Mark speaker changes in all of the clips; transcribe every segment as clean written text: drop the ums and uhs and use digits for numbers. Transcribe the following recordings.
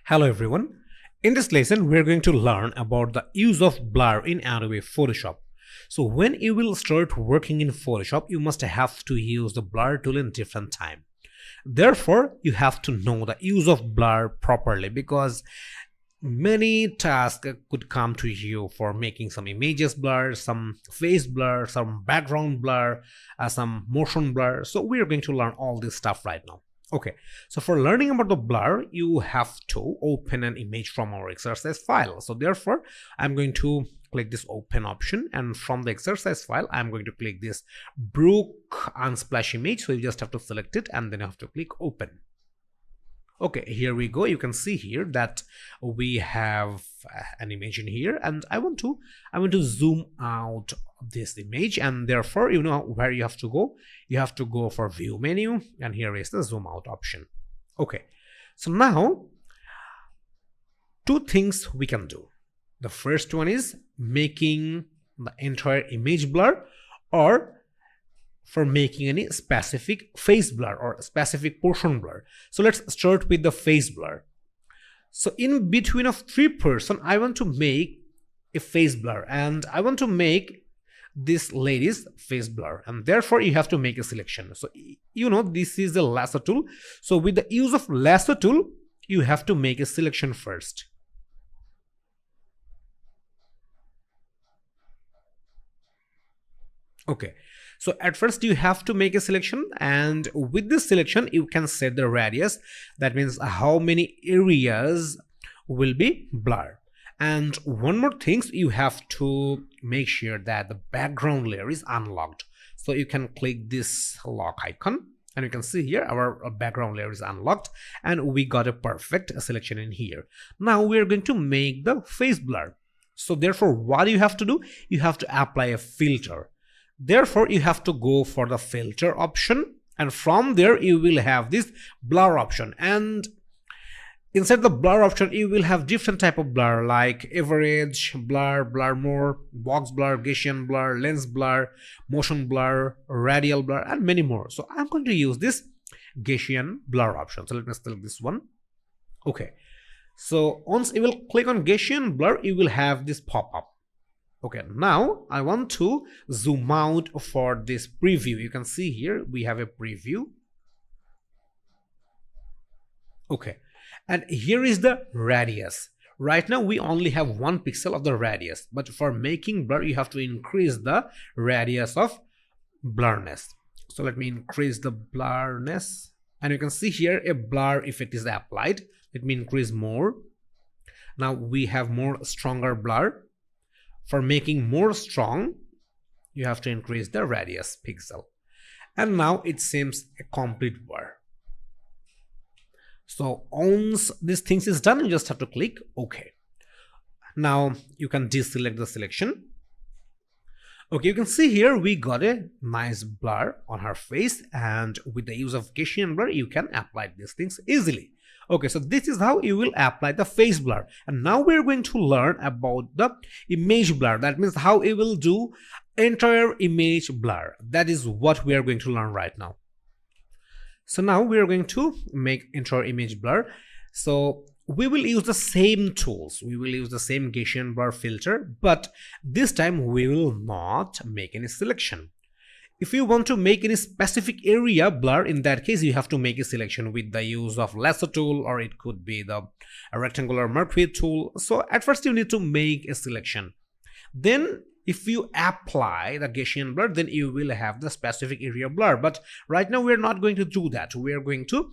Speaker 1: Hello everyone. In this lesson, we're going to learn about the use of blur in Adobe Photoshop. So when you will start working in Photoshop, you must have to use the blur tool in different time. Therefore, you have to know the use of blur properly because many tasks could come to you for making some images blur, some face blur, some background blur, some motion blur. So we're going to learn all this stuff right now. Okay, so for learning about the blur, you have to open an image from our exercise file. So therefore, I'm going to click this open option, and from the exercise file, I'm going to click this Brook Unsplash image. So you just have to select it and then you have to click open. Okay, here we go. You can see here that we have an image in here, and I want to zoom out this image, and therefore you know where you have to go. You have to go for view menu, and here is the zoom out option. Okay, so now two things we can do. The first one is making the entire image blur, or for making any specific face blur or specific portion blur. So let's start with the face blur. So in between of three person, I want to make a face blur, and I want to make this lady's face blur, and therefore you have to make a selection. So you know this is the lasso tool. So with the use of lasso tool, you have to make a selection first. Okay, so at first you have to make a selection, and with this selection you can set the radius. That means how many areas will be blurred. And one more thing, you have to make sure that the background layer is unlocked. So you can click this lock icon, and you can see here our background layer is unlocked, and we got a perfect selection in here. Now we are going to make the face blur. So therefore, what you have to do, you have to apply a filter. Therefore, you have to go for the filter option, and from there you will have this blur option, and inside the blur option you will have different type of blur like average blur, blur more, box blur, Gaussian blur, lens blur, motion blur, radial blur, and many more. So I'm going to use this Gaussian blur option. So let me select this one. Okay, so once you will click on Gaussian blur, you will have this pop-up. Okay, now I want to zoom out for this preview. You can see here we have a preview. Okay, and here is the radius. Right now we only have 1 pixel of the radius, but for making blur you have to increase the radius of blurriness. So let me increase the blurriness, and you can see here a blur effect is applied. Let me increase more. Now we have more stronger blur. For making more strong, you have to increase the radius pixel. And now it seems a complete blur. So once this thing is done, you just have to click OK. Now you can deselect the selection. Okay, you can see here we got a nice blur on her face, and with the use of Gaussian blur, you can apply these things easily. Okay, so this is how you will apply the face blur. And now we're going to learn about the image blur. That means how you will do entire image blur. That is what we are going to learn right now. So now we are going to make entire image blur. So we will use the same tools. We will use the same Gaussian blur filter, but this time we will not make any selection. If you want to make any specific area blur, in that case you have to make a selection with the use of lasso tool, or it could be the rectangular Mercury tool. So at first you need to make a selection. Then if you apply the Gaussian blur, then you will have the specific area blur. But right now we are not going to do that. We are going to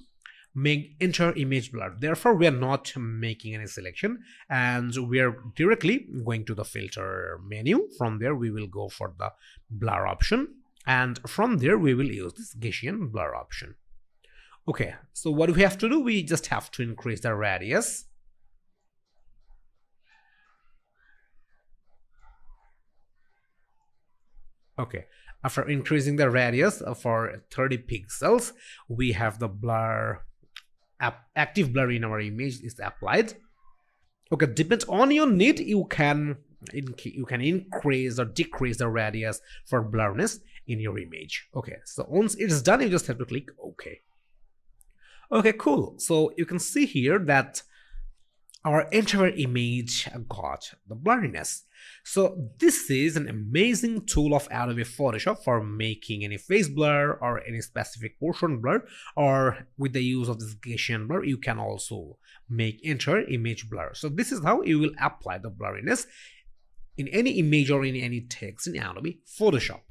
Speaker 1: make entire image blur. Therefore we are not making any selection, and we are directly going to the filter menu. From there we will go for the blur option, and from there we will use this Gaussian blur option. Okay, so what we have to do, we just have to increase the radius. Okay, after increasing the radius for 30 pixels, we have the blur, active blur in our image is applied. Okay, depends on your need, you can increase or decrease the radius for blurriness in your image. Okay, so once it's done, you just have to click OK. Okay, cool. So you can see here that our entire image got the blurriness. So this is an amazing tool of Adobe Photoshop for making any face blur or any specific portion blur, or with the use of this Gaussian blur you can also make entire image blur. So this is how you will apply the blurriness in any image or in any text in Adobe Photoshop.